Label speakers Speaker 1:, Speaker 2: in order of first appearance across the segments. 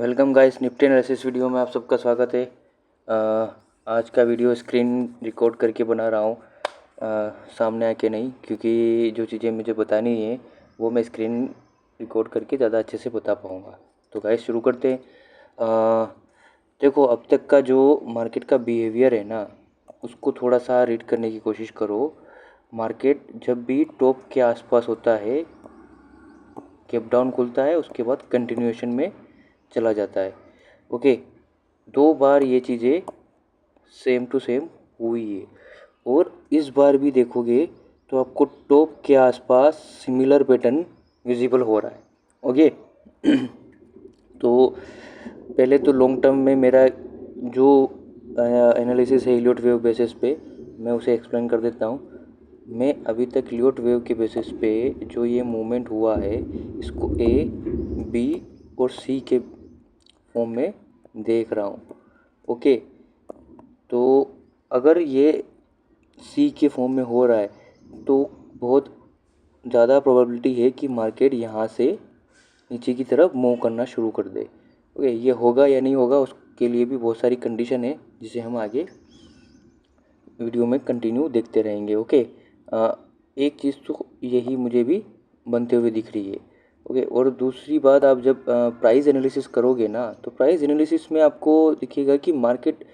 Speaker 1: Welcome guys, Nifty analysis video में आप सबका स्वागत है। आज का वीडियो स्क्रीन रिकॉर्ड करके बना रहा हूँ, सामने आके नहीं, क्योंकि जो चीज़ें मुझे बतानी है वो मैं स्क्रीन रिकॉर्ड करके ज़्यादा अच्छे से बता पाऊँगा। तो गाइस शुरू करते हैं। देखो, अब तक का जो मार्केट का बिहेवियर है ना, उसको थोड़ा सा रीड करने की कोशिश करो। मार्केट जब भी टॉप के आसपास होता है, गैप डाउन खुलता है, उसके बाद कंटिन्यूएशन में चला जाता है। ओके, 2 बार ये चीज़ें सेम टू सेम हुई है, और इस बार भी देखोगे तो आपको टॉप के आसपास सिमिलर पैटर्न विजिबल हो रहा है। ओके तो पहले तो लॉन्ग टर्म में मेरा जो एनालिसिस है इलियट वेव बेसिस पे, मैं उसे एक्सप्लेन कर देता हूँ। मैं अभी तक इलियट वेव के बेसिस पे जो ये मूवमेंट हुआ है, इसको ए, बी और सी के फॉर्म में देख रहा हूँ। ओके, तो अगर ये सी के फॉर्म में हो रहा है तो बहुत ज़्यादा प्रोबेबिलिटी है कि मार्केट यहाँ से नीचे की तरफ मूव करना शुरू कर दे। ओके, ये होगा या नहीं होगा उसके लिए भी बहुत सारी कंडीशन है, जिसे हम आगे वीडियो में कंटिन्यू देखते रहेंगे। ओके, एक चीज़ तो यही मुझे भी बनते हुए दिख रही है। ओके, और दूसरी बात, आप जब प्राइस एनालिसिस करोगे ना, तो प्राइस एनालिसिस में आपको दिखेगा कि मार्केट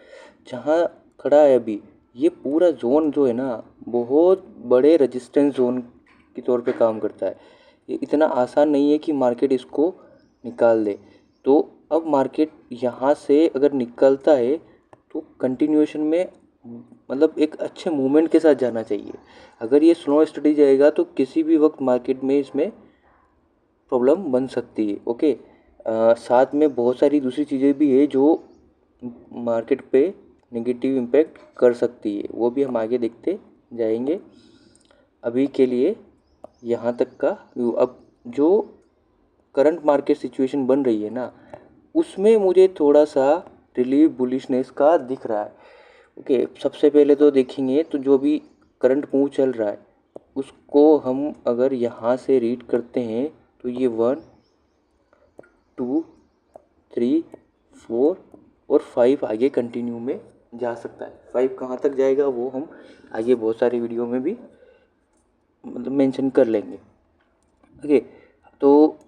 Speaker 1: जहाँ खड़ा है अभी, ये पूरा जोन जो है ना, बहुत बड़े रेजिस्टेंस जोन के तौर पे काम करता है। ये इतना आसान नहीं है कि मार्केट इसको निकाल दे। तो अब मार्केट यहाँ से अगर निकलता है तो कंटिन्यूएशन में, मतलब एक अच्छे मूवमेंट के साथ जाना चाहिए। अगर ये स्लो स्टडी जाएगा तो किसी भी वक्त मार्केट में इसमें प्रॉब्लम बन सकती है। ओके, साथ में बहुत सारी दूसरी चीज़ें भी है जो मार्केट पे नेगेटिव इम्पैक्ट कर सकती है, वो भी हम आगे देखते जाएंगे। अभी के लिए यहाँ तक का व्यू। अब जो करंट मार्केट सिचुएशन बन रही है ना, उसमें मुझे थोड़ा सा रिलीव बुलिशनेस का दिख रहा है। ओके, सबसे पहले तो देखेंगे तो जो भी करंट मूव चल रहा है उसको हम अगर यहाँ से रीड करते हैं तो ये 1, 2, 3, 4 और 5 आगे कंटिन्यू में जा सकता है। 5 कहाँ तक जाएगा वो हम आगे बहुत सारी वीडियो में भी मतलब मेंशन कर लेंगे। ओके, तो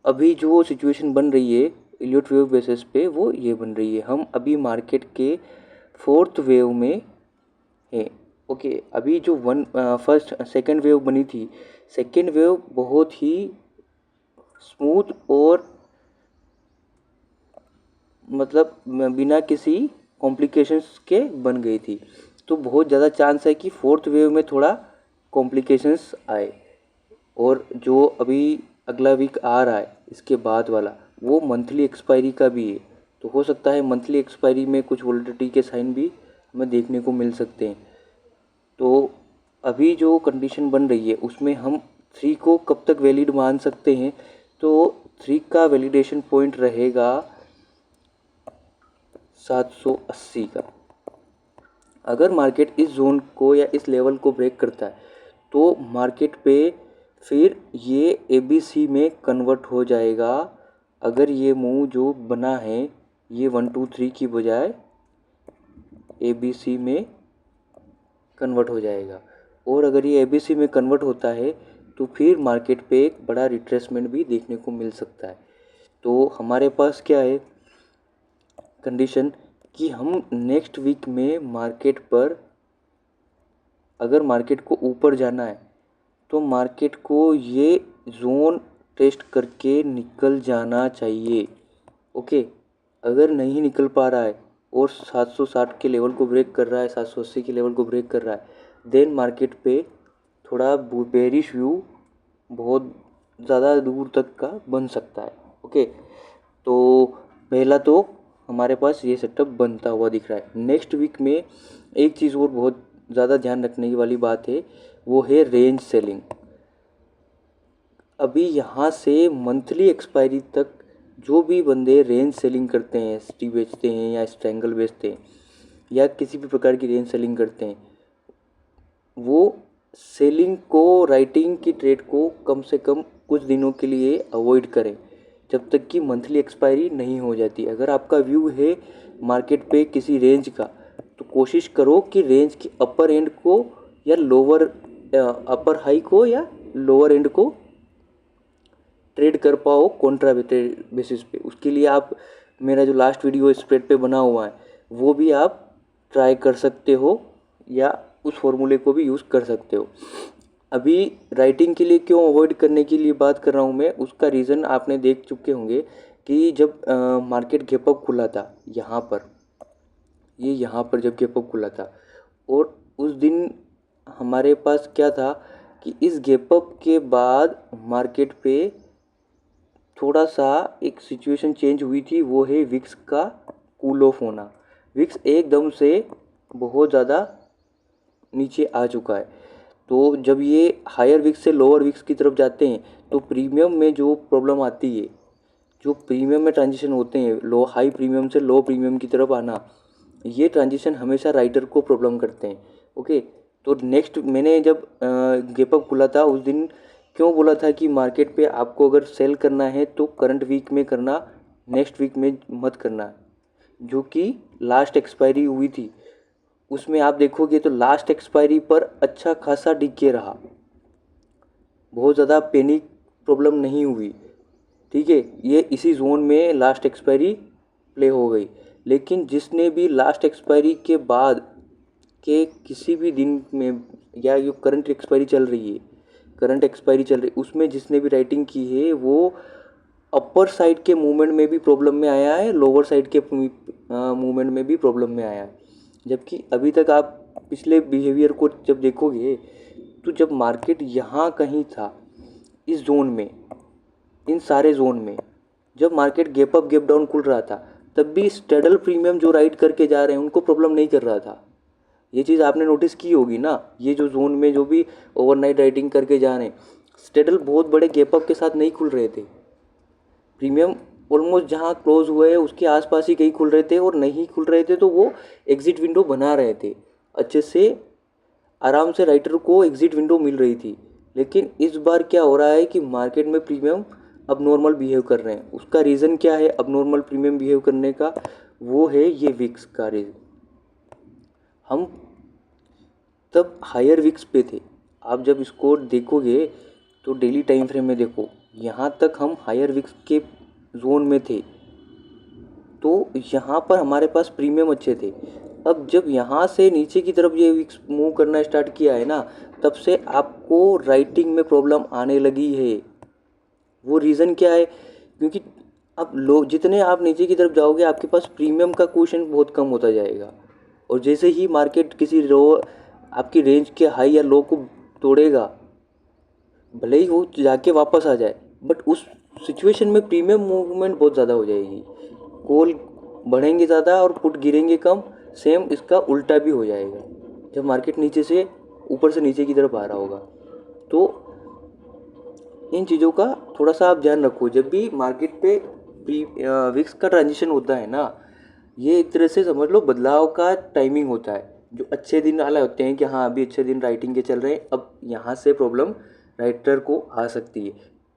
Speaker 1: अभी जो सिचुएशन बन रही है इलियट वेव बेसिस पे, वो ये बन रही है। हम अभी मार्केट के 4th वेव में है। ओके, अभी जो फर्स्ट सेकंड वेव बनी थी, सेकंड वेव बहुत ही स्मूथ और मतलब बिना किसी कॉम्प्लिकेशंस के बन गई थी। तो बहुत ज़्यादा चांस है कि 4th वेव में थोड़ा कॉम्प्लिकेशंस आए। और जो अभी अगला वीक आ रहा है इसके बाद वाला, वो मंथली एक्सपायरी का भी है। तो हो सकता है मंथली एक्सपायरी में कुछ वोलेटिलिटी के साइन भी हमें देखने को मिल सकते हैं। तो अभी जो कंडीशन बन रही है उसमें हम 3 को कब तक वैलिड मान सकते हैं, तो 3 का वैलिडेशन पॉइंट रहेगा 780 का। अगर मार्केट इस जोन को या इस लेवल को ब्रेक करता है तो मार्केट पे फिर ये ABC में कन्वर्ट हो जाएगा। अगर ये मूव जो बना है ये 1 2 3 की बजाय ABC में कन्वर्ट हो जाएगा, और अगर ये ABC में कन्वर्ट होता है तो फिर मार्केट पे एक बड़ा रिट्रेसमेंट भी देखने को मिल सकता है। तो हमारे पास क्या है कंडीशन कि हम नेक्स्ट वीक में मार्केट पर, अगर मार्केट को ऊपर जाना है तो मार्केट को ये जोन टेस्ट करके निकल जाना चाहिए। ओके, अगर नहीं निकल पा रहा है और 760 के लेवल को ब्रेक कर रहा है, 780 के लेवल को ब्रेक कर रहा है, देन मार्केट पे थोड़ा बेरिश व्यू बहुत ज़्यादा दूर तक का बन सकता है। ओके, तो पहला तो हमारे पास ये सेटअप बनता हुआ दिख रहा है। नेक्स्ट वीक में एक चीज़ और बहुत ज़्यादा ध्यान रखने की वाली बात है, वो है रेंज सेलिंग। अभी यहाँ से मंथली एक्सपायरी तक जो भी बंदे रेंज सेलिंग करते हैं, ST बेचते हैं या स्ट्रैंगल बेचते हैं या किसी भी प्रकार की रेंज सेलिंग करते हैं, वो सेलिंग को, राइटिंग की ट्रेड को कम से कम कुछ दिनों के लिए अवॉइड करें। जब तक कि मंथली एक्सपायरी नहीं हो जाती। अगर आपका व्यू है मार्केट पे किसी रेंज का, तो कोशिश करो कि रेंज के अपर एंड को या लोअर अपर हाई को या लोअर एंड को ट्रेड कर पाओ कॉन्ट्रा बेसिस पे। उसके लिए आप मेरा जो लास्ट वीडियो स्प्रेड पे बना हुआ है वो भी आप ट्राई कर सकते हो या उस फॉर्मूले को भी यूज़ कर सकते हो। अभी राइटिंग के लिए क्यों अवॉइड करने के लिए बात कर रहा हूँ मैं, उसका रीज़न आपने देख चुके होंगे कि जब मार्केट गैप अप खुला था यहाँ पर, ये यहाँ पर जब गैप अप खुला था, और उस दिन हमारे पास क्या था कि इस गैप अप के बाद मार्केट पे थोड़ा सा एक सिचुएशन चेंज हुई थी, वो है विक्स का कूल ऑफ होना। विक्स एकदम से बहुत ज़्यादा नीचे आ चुका है। तो जब ये हायर विक्स से लोअर विक्स की तरफ जाते हैं तो प्रीमियम में जो प्रॉब्लम आती है, जो प्रीमियम में ट्रांजिशन होते हैं, लो हाई प्रीमियम से लो प्रीमियम की तरफ आना, ये ट्रांजिशन हमेशा राइटर को प्रॉब्लम करते हैं। ओके, तो नेक्स्ट मैंने जब गैप अप खुला था उस दिन क्यों बोला था कि मार्केट पे आपको अगर सेल करना है तो करंट वीक में करना, नेक्स्ट वीक में मत करना। जो कि लास्ट एक्सपायरी हुई थी उसमें आप देखोगे तो लास्ट एक्सपायरी पर अच्छा खासा डिके रहा, बहुत ज़्यादा पैनिक प्रॉब्लम नहीं हुई। ठीक है, ये इसी जोन में लास्ट एक्सपायरी प्ले हो गई। लेकिन जिसने भी लास्ट एक्सपायरी के बाद के किसी भी दिन में, या जो करंट एक्सपायरी चल रही है, करंट एक्सपायरी चल रही उसमें जिसने भी राइटिंग की है वो अपर साइड के मूवमेंट में भी प्रॉब्लम में आया है, लोअर साइड के मूवमेंट में भी प्रॉब्लम में आया है। जबकि अभी तक आप पिछले बिहेवियर को जब देखोगे तो जब मार्केट यहाँ कहीं था इस जोन में, इन सारे जोन में, जब market gap up gap down खुल रहा था तब भी स्टेडल प्रीमियम जो राइड करके जा रहे हैं उनको प्रॉब्लम नहीं कर रहा था। ये चीज़ आपने नोटिस की होगी ना, ये जो जोन में जो भी ओवरनाइट राइडिंग करके जा रहे हैं, स्टेडल बहुत बड़े गैप अप के साथ नहीं खुल रहे थे। प्रीमियम ऑलमोस्ट जहाँ क्लोज हुए उसके आसपास ही कहीं खुल रहे थे, और नहीं खुल रहे थे तो वो एग्जिट विंडो बना रहे थे अच्छे से, आराम से राइटर को एग्जिट विंडो मिल रही थी। लेकिन इस बार क्या हो रहा है कि मार्केट में प्रीमियम अब नॉर्मल बिहेव कर रहे हैं। उसका रीज़न क्या है अब नॉर्मल प्रीमियम बिहेव करने का? वो है ये विक्स का रीज़न। हम तब हायर विक्स पे थे, आप जब इसको देखोगे तो डेली टाइम फ्रेम में देखो, यहाँ तक हम हायर विक्स के जोन में थे, तो यहाँ पर हमारे पास प्रीमियम अच्छे थे। अब जब यहाँ से नीचे की तरफ ये विक्स मूव करना स्टार्ट किया है ना, तब से आपको राइटिंग में प्रॉब्लम आने लगी है। वो रीज़न क्या है? क्योंकि अब लो जितने आप नीचे की तरफ जाओगे आपके पास प्रीमियम का क्वेश्चन बहुत कम होता जाएगा, और जैसे ही मार्केट किसी रो आपकी रेंज के हाई या लो को तोड़ेगा, भले ही वो जाके वापस आ जाए, बट उस सिचुएशन में प्रीमियम मूवमेंट बहुत ज़्यादा हो जाएगी, कॉल बढ़ेंगे ज़्यादा और पुट गिरेंगे कम। सेम इसका उल्टा भी हो जाएगा जब मार्केट नीचे से ऊपर से नीचे की तरफ आ रहा होगा। तो इन चीज़ों का थोड़ा सा आप ध्यान रखो जब भी मार्केट पे विक्स का ट्रांजिशन होता है ना। ये एक तरह से समझ लो बदलाव का टाइमिंग होता है। जो अच्छे दिन वाले होते हैं कि हाँ अभी अच्छे दिन राइटिंग के चल रहे हैं, अब यहाँ से प्रॉब्लम राइटर को आ सकती है।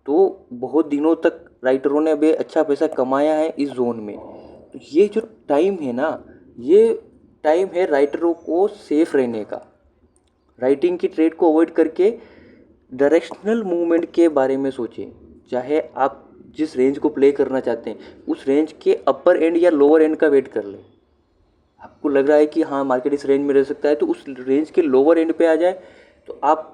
Speaker 1: तो बहुत दिनों तक राइटरों ने अभी अच्छा पैसा कमाया है इस जोन में, तो ये जो टाइम है ना, ये टाइम है राइटरों को सेफ रहने का। राइटिंग की ट्रेड को अवॉइड करके डायरेक्शनल मूवमेंट के बारे में सोचें। चाहे आप जिस रेंज को प्ले करना चाहते हैं उस रेंज के अपर एंड या लोअर एंड का वेट कर लें। आपको लग रहा है कि हाँ मार्केट इस रेंज में रह सकता है, तो उस रेंज के लोअर एंड पे आ जाए तो आप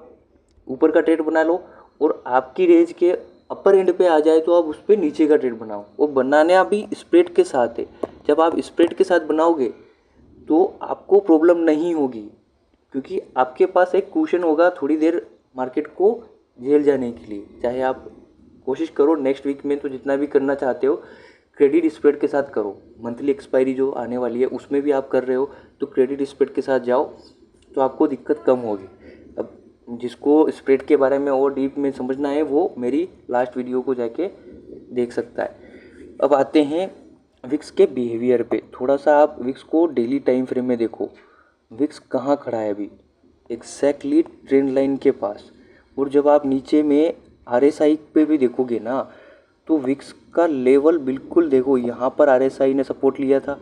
Speaker 1: ऊपर का ट्रेड बना लो, और आपकी रेंज के अपर एंड पे आ जाए तो आप उस पर नीचे का ट्रेड बनाओ। वो बनाने अभी स्प्रेड के साथ है। जब आप स्प्रेड के साथ बनाओगे तो आपको प्रॉब्लम नहीं होगी, क्योंकि आपके पास एक कुशन होगा थोड़ी देर मार्केट को झेल जाने के लिए। चाहे आप कोशिश करो नेक्स्ट वीक में तो जितना भी करना चाहते हो क्रेडिट स्प्रेड के साथ करो। मंथली एक्सपायरी जो आने वाली है उसमें भी आप कर रहे हो तो क्रेडिट स्प्रेड के साथ जाओ, तो आपको दिक्कत कम होगी। अब जिसको स्प्रेड के बारे में और डीप में समझना है वो मेरी लास्ट वीडियो को जाके देख सकता है। अब आते हैं विक्स के बिहेवियर पे। थोड़ा सा आप विक्स को डेली टाइम फ्रेम में देखो। विक्स कहाँ खड़ा है अभी? एग्जैक्टली ट्रेंड लाइन के पास। और जब आप नीचे में RSI पे भी देखोगे ना, तो विक्स का लेवल बिल्कुल देखो, यहाँ पर आरएसआई ने सपोर्ट लिया था,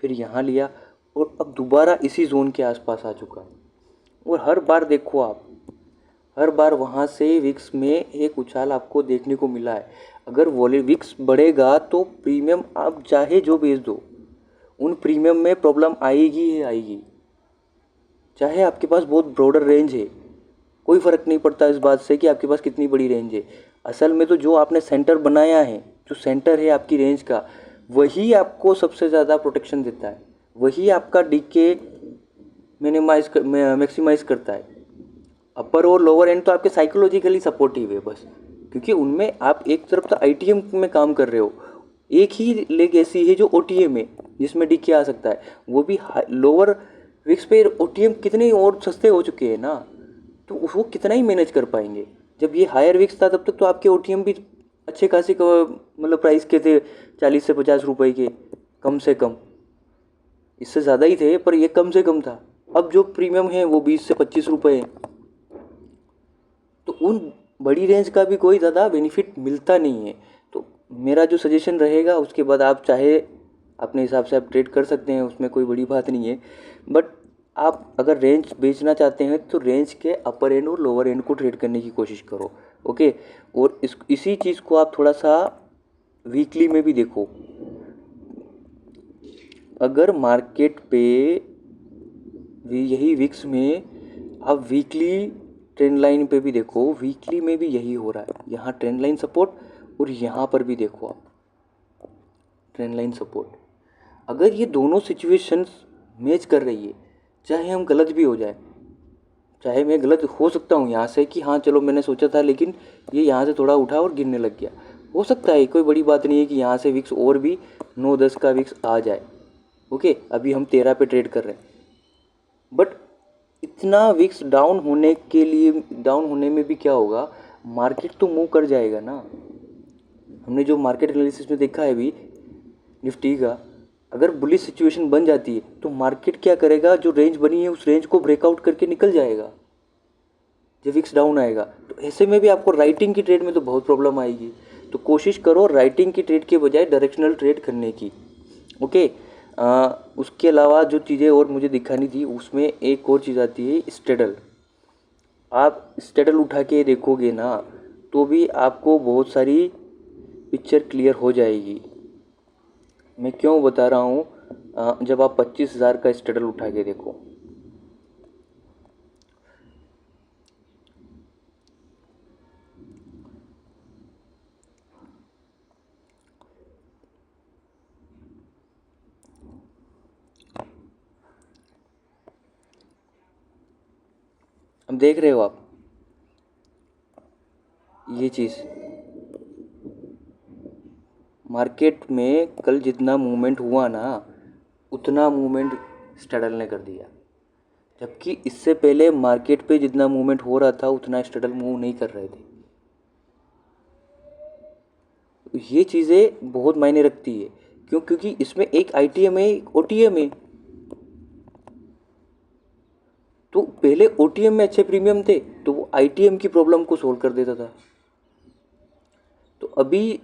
Speaker 1: फिर यहाँ लिया और अब दोबारा इसी जोन के आसपास आ चुका है। और हर बार देखो आप, हर बार वहाँ से विक्स में एक उछाल आपको देखने को मिला है। अगर विक्स बढ़ेगा तो प्रीमियम आप चाहे जो बेच दो, उन प्रीमियम में प्रॉब्लम आएगी ही आएगी। चाहे आपके पास बहुत ब्रॉडर रेंज है, कोई फ़र्क नहीं पड़ता इस बात से कि आपके पास कितनी बड़ी रेंज है। असल में तो जो आपने सेंटर बनाया है, जो सेंटर है आपकी रेंज का, वही आपको सबसे ज़्यादा प्रोटेक्शन देता है, वही आपका डीके मैक्सिमाइज करता है। अपर और लोअर एंड तो आपके साइकोलॉजिकली सपोर्टिव है बस, क्योंकि उनमें आप एक तरफ तो आईटीएम में काम कर रहे हो, एक ही लेग ऐसी है जो ओटीएम है जिसमें डीके आ सकता है, वो भी लोअर विक्स पे। ओटीएम कितने और सस्ते हो चुके हैं ना, तो वो कितना ही मैनेज कर पाएंगे। जब ये हायर विक्स था तब तक तो आपके ओटीएम भी अच्छे खासे मतलब प्राइस के थे, 40 से 50 रुपए के कम से कम, इससे ज़्यादा ही थे पर ये कम से कम था। अब जो प्रीमियम है वो 20 से 25 रुपए है, तो उन बड़ी रेंज का भी कोई ज़्यादा बेनिफिट मिलता नहीं है। तो मेरा जो सजेशन रहेगा, उसके बाद आप चाहे अपने हिसाब से आप ट्रेड कर सकते हैं, उसमें कोई बड़ी बात नहीं है। बट आप अगर रेंज बेचना चाहते हैं तो रेंज के अपर एंड और लोअर एंड को ट्रेड करने की कोशिश करो, ओके। और इसी चीज़ को आप थोड़ा सा वीकली में भी देखो। अगर मार्केट पे यही विक्स में आप वीकली ट्रेंड लाइन पे भी देखो, वीकली में भी यही हो रहा है। यहाँ ट्रेंड लाइन सपोर्ट और यहाँ पर भी देखो आप ट्रेंड लाइन सपोर्ट। अगर ये दोनों सिचुएशंस मैच कर रही है, चाहे हम गलत भी हो जाए, चाहे मैं गलत हो सकता हूँ यहाँ से कि हाँ चलो मैंने सोचा था लेकिन ये यहाँ से थोड़ा उठा और गिरने लग गया, हो सकता है, कोई बड़ी बात नहीं है कि यहाँ से विक्स और भी 9-10 का विक्स आ जाए, ओके। अभी हम 13 पे ट्रेड कर रहे हैं, बट इतना विक्स डाउन होने में भी क्या होगा, मार्केट तो मूव कर जाएगा ना। हमने जो मार्केट एनालिसिस में देखा है अभी निफ्टी का, अगर बुलिश सिचुएशन बन जाती है तो मार्केट क्या करेगा, जो रेंज बनी है उस रेंज को ब्रेकआउट करके निकल जाएगा जब विक्स डाउन आएगा। तो ऐसे में भी आपको राइटिंग की ट्रेड में तो बहुत प्रॉब्लम आएगी। तो कोशिश करो राइटिंग की ट्रेड के बजाय डायरेक्शनल ट्रेड करने की, ओके। उसके अलावा जो चीज़ें और मुझे दिखानी थी, उसमें एक और चीज़ आती है स्टेडल। आप स्टेडल उठा के देखोगे ना तो भी आपको बहुत सारी पिक्चर क्लियर हो जाएगी। मैं क्यों बता रहा हूँ, जब आप 25,000 का स्टेडल उठा के देखो, अब देख रहे हो आप ये चीज़, मार्केट में कल जितना मूवमेंट हुआ ना उतना मूवमेंट स्टेडल ने कर दिया, जबकि इससे पहले मार्केट पे जितना मूवमेंट हो रहा था उतना स्टेडल मूव नहीं कर रहे थे। तो ये चीज़ें बहुत मायने रखती है, क्यों? क्योंकि इसमें एक आईटीएम है, एक ओटीएम है। तो पहले ओटीएम में अच्छे प्रीमियम थे तो वो आईटीएम की प्रॉब्लम को सोल्व कर देता था। तो अभी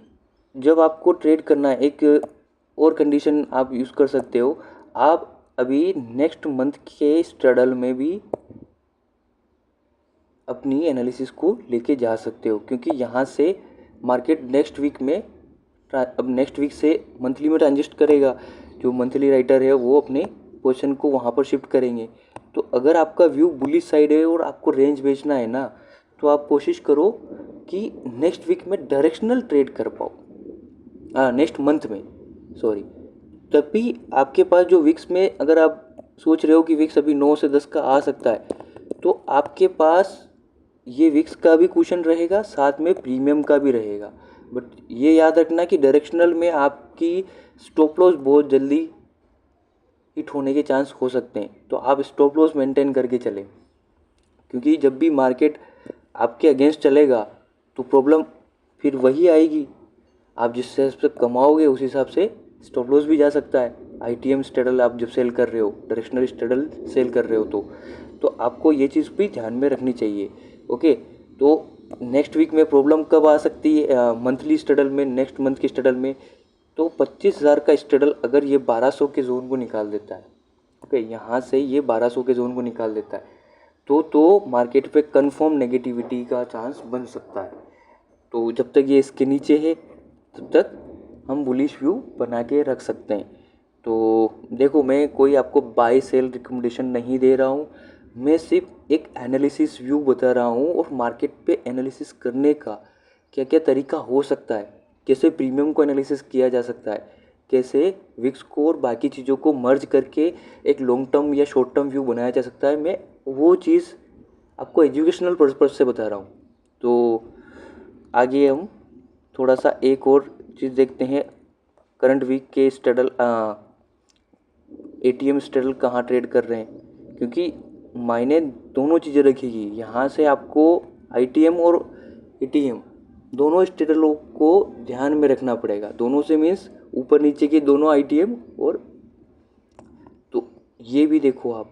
Speaker 1: जब आपको ट्रेड करना है, एक और कंडीशन आप यूज़ कर सकते हो, आप अभी नेक्स्ट मंथ के स्ट्रगल में भी अपनी एनालिसिस को लेके जा सकते हो, क्योंकि यहाँ से मार्केट नेक्स्ट वीक में अब नेक्स्ट वीक से मंथली में ट्रांजिस्ट करेगा। जो मंथली राइटर है वो अपने पोजीशन को वहाँ पर शिफ्ट करेंगे। तो अगर आपका व्यू बुलिश साइड है और आपको रेंज बेचना है ना, तो आप कोशिश करो कि नेक्स्ट वीक में डायरेक्शनल ट्रेड कर पाओ, नेक्स्ट मंथ में, सॉरी। तभी आपके पास जो विक्स में, अगर आप सोच रहे हो कि विक्स अभी 9 से 10 का आ सकता है, तो आपके पास ये विक्स का भी कुशन रहेगा, साथ में प्रीमियम का भी रहेगा। बट ये याद रखना कि डायरेक्शनल में आपकी स्टॉप लॉस बहुत जल्दी हिट होने के चांस हो सकते हैं, तो आप स्टॉप लॉस मेंटेन करके चलें, क्योंकि जब भी मार्केट आपके अगेंस्ट चलेगा तो प्रॉब्लम फिर वही आएगी। आप जिस हिसाब से कमाओगे उस हिसाब से स्टॉप लॉस भी जा सकता है। आईटीएम स्ट्रेडल आप जब सेल कर रहे हो, डायरेक्शनल स्ट्रेडल सेल कर रहे हो, तो आपको ये चीज़ भी ध्यान में रखनी चाहिए, ओके। तो नेक्स्ट वीक में प्रॉब्लम कब आ सकती है मंथली स्ट्रगल में, नेक्स्ट मंथ की स्ट्रगल में, तो 25,000 का स्ट्रगल अगर ये 1200 के जोन को निकाल देता है, ओके, यहाँ से ये 1200 के जोन को निकाल देता है, तो मार्केट पे कंफर्म नेगेटिविटी का चांस बन सकता है। तो जब तक ये इसके नीचे है तब तक हम बुलिश व्यू बना के रख सकते हैं। तो देखो, मैं कोई आपको बाय सेल रिकमेंडेशन नहीं दे रहा हूँ, मैं सिर्फ एक एनालिसिस व्यू बता रहा हूँ और मार्केट पे एनालिसिस करने का क्या क्या तरीका हो सकता है, कैसे प्रीमियम को एनालिसिस किया जा सकता है, कैसे विक्स को और बाकी चीज़ों को मर्ज करके एक लॉन्ग टर्म या शॉर्ट टर्म व्यू बनाया जा सकता है, मैं वो चीज़ आपको एजुकेशनल पर्पज़ से बता रहा हूँ। तो आगे हम थोड़ा सा एक और चीज़ देखते हैं, करंट वीक के स्ट्रगल एटीएम स्ट्रगल कहाँ ट्रेड कर रहे हैं, क्योंकि मायने दोनों चीज़ें रखेगी। यहाँ से आपको आईटीएम और एटीएम दोनों स्ट्रगलों को ध्यान में रखना पड़ेगा, दोनों से मीन्स ऊपर नीचे के दोनों आईटीएम। और तो ये भी देखो आप,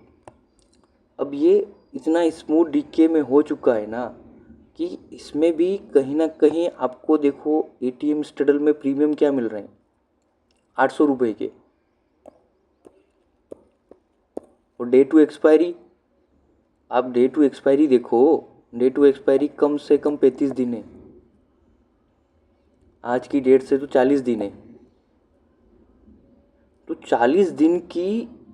Speaker 1: अब ये इतना स्मूथ डीके में हो चुका है ना कि इसमें भी कहीं ना कहीं आपको देखो एटीएम स्ट्रगल में प्रीमियम क्या मिल रहे हैं, 800 रुपये के। और डे टू एक्सपायरी, आप डे टू एक्सपायरी देखो, डे टू एक्सपायरी कम से कम 35 दिन है, आज की डेट से तो 40 दिन है। तो 40 दिन की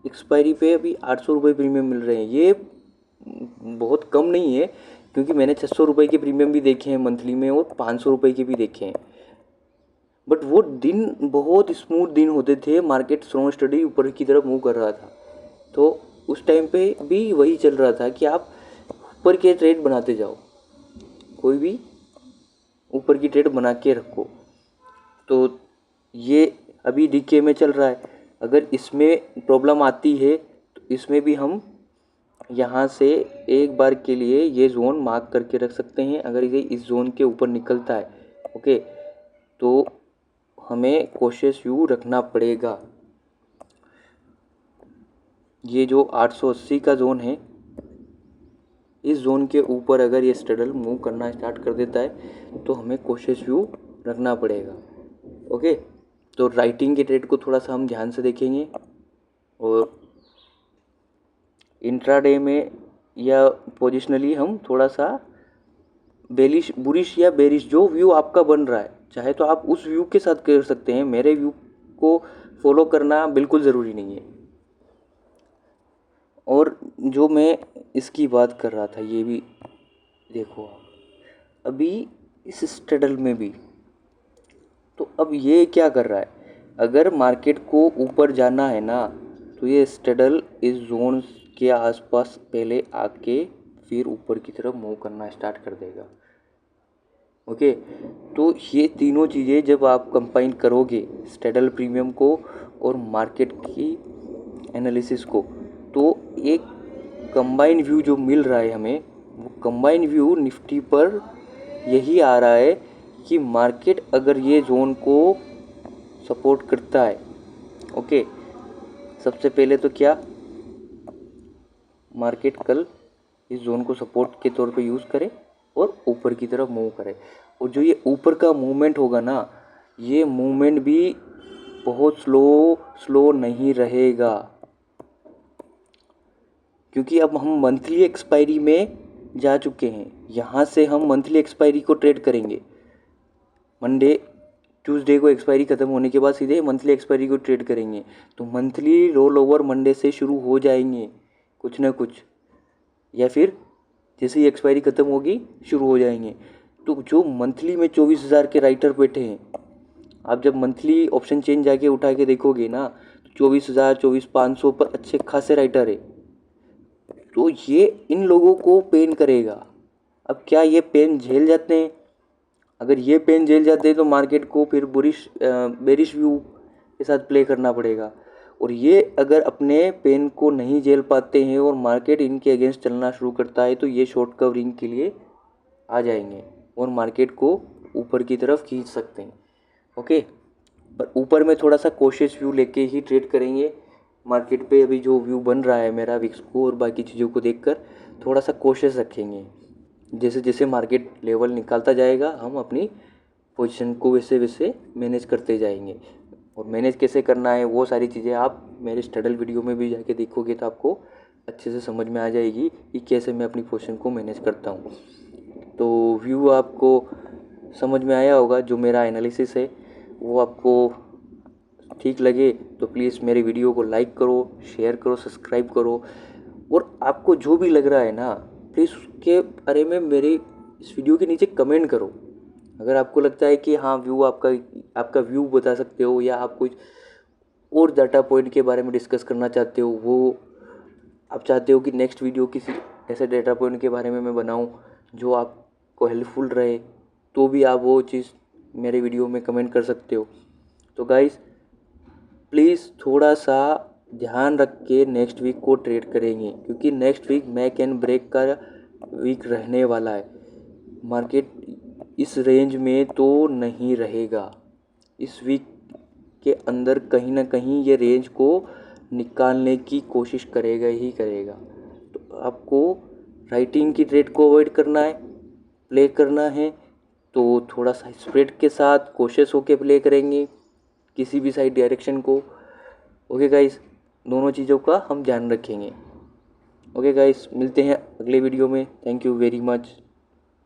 Speaker 1: एक्सपायरी पे अभी 800 रुपये प्रीमियम मिल रहे हैं, ये बहुत कम नहीं है, क्योंकि मैंने 600 रुपये के प्रीमियम भी देखे हैं मंथली में और 500 रुपये के भी देखे हैं। बट वो दिन बहुत स्मूथ दिन होते थे, मार्केट स्ट्रॉन्ग स्टडी ऊपर की तरफ मूव कर रहा था। तो उस टाइम पे भी वही चल रहा था कि आप ऊपर के ट्रेड बनाते जाओ, कोई भी ऊपर की ट्रेड बना के रखो। तो ये अभी डीके में चल रहा है, अगर इसमें प्रॉब्लम आती है तो इसमें भी हम यहाँ से एक बार के लिए ये जोन मार्क करके रख सकते हैं। अगर ये इस जोन के ऊपर निकलता है, ओके, तो हमें कॉशियस व्यू रखना पड़ेगा। ये जो 880 का जोन है, इस जोन के ऊपर अगर ये स्ट्रगल मूव करना स्टार्ट कर देता है तो हमें कॉशियस व्यू रखना पड़ेगा। ओके, तो राइटिंग के ट्रेड को थोड़ा सा हम ध्यान से देखेंगे, और इंट्राडे में या पोजिशनली हम थोड़ा सा बेलिश बुरिश या बेरिश जो व्यू आपका बन रहा है, चाहे तो आप उस व्यू के साथ कर सकते हैं, मेरे व्यू को फॉलो करना बिल्कुल ज़रूरी नहीं है। और जो मैं इसकी बात कर रहा था, ये भी देखो आप अभी इस स्ट्रगल में भी, तो अब ये क्या कर रहा है, अगर मार्केट को ऊपर जाना है ना तो ये स्ट्रगल इस जोन के आसपास पहले आके फिर ऊपर की तरफ मूव करना स्टार्ट कर देगा। ओके, तो ये तीनों चीज़ें जब आप कंबाइन करोगे, स्ट्रगल प्रीमियम को और मार्केट की एनालिसिस को, तो एक कंबाइन व्यू जो मिल रहा है हमें, वो कंबाइन व्यू निफ्टी पर यही आ रहा है कि मार्केट अगर ये जोन को सपोर्ट करता है, ओके, सबसे पहले तो क्या मार्केट कल इस जोन को सपोर्ट के तौर पे यूज़ करे और ऊपर की तरफ मूव करे। और जो ये ऊपर का मूवमेंट होगा ना, ये मूवमेंट भी बहुत स्लो नहीं रहेगा, क्योंकि अब हम मंथली एक्सपायरी में जा चुके हैं। यहाँ से हम मंथली एक्सपायरी को ट्रेड करेंगे, मंडे ट्यूसडे को एक्सपायरी ख़त्म होने के बाद सीधे मंथली एक्सपायरी को ट्रेड करेंगे। तो मंथली रोल ओवर मंडे से शुरू हो जाएंगे कुछ ना कुछ, या फिर जैसे ही एक्सपायरी ख़त्म होगी शुरू हो जाएंगे। तो जो मंथली में 24,000 के राइटर बैठे हैं, आप जब मंथली ऑप्शन चेंज जाके उठा के देखोगे ना, तो 24,000 24,500 पर अच्छे खासे राइटर है। तो ये इन लोगों को पेन करेगा। अब क्या ये पेन झेल जाते हैं? अगर ये पेन झेल जाते हैं तो मार्केट को फिर बेरिश व्यू के साथ प्ले करना पड़ेगा। और ये अगर अपने पेन को नहीं झेल पाते हैं और मार्केट इनके अगेंस्ट चलना शुरू करता है, तो ये शॉर्ट कवरिंग के लिए आ जाएंगे और मार्केट को ऊपर की तरफ खींच सकते हैं। ओके, पर ऊपर में थोड़ा सा कॉशियस व्यू लेके ही ट्रेड करेंगे। मार्केट पे अभी जो व्यू बन रहा है मेरा विक्स को और बाकी चीज़ों को देखकर थोड़ा सा कॉशियस रखेंगे। जैसे जैसे मार्केट लेवल निकालता जाएगा हम अपनी पोजीशन को वैसे वैसे मैनेज करते जाएंगे। और मैनेज कैसे करना है वो सारी चीज़ें आप मेरे स्टडल वीडियो में भी जाके देखोगे तो आपको अच्छे से समझ में आ जाएगी कि कैसे मैं अपनी पोजीशन को मैनेज करता हूँ। तो व्यू आपको समझ में आया होगा, जो मेरा एनालिसिस है वो आपको ठीक लगे तो प्लीज़ मेरे वीडियो को लाइक करो, शेयर करो, सब्सक्राइब करो। और आपको जो भी लग रहा है ना, प्लीज़ उसके बारे में मेरे इस वीडियो के नीचे कमेंट करो। अगर आपको लगता है कि हाँ व्यू आपका व्यू बता सकते हो, या आप कुछ और डाटा पॉइंट के बारे में डिस्कस करना चाहते हो, वो आप चाहते हो कि नेक्स्ट वीडियो किसी ऐसे डाटा पॉइंट के बारे में मैं बनाऊं जो आपको हेल्पफुल रहे, तो भी आप वो चीज़ मेरे वीडियो में कमेंट कर सकते हो। तो गाइस प्लीज़ थोड़ा सा ध्यान रख के नेक्स्ट वीक को ट्रेड करेंगे, क्योंकि next week make and break का वीक रहने वाला है। मार्केट इस रेंज में तो नहीं रहेगा, इस वीक के अंदर कहीं ना कहीं ये रेंज को निकालने की कोशिश करेगा ही करेगा। तो आपको राइटिंग की ट्रेड को अवॉइड करना है, प्ले करना है तो थोड़ा सा स्प्रेड के साथ कोशिश होके प्ले करेंगे किसी भी साइड डायरेक्शन को। ओके गाइस, दोनों चीज़ों का हम ध्यान रखेंगे। ओके गाइस, मिलते हैं अगले वीडियो में। Thank you very much.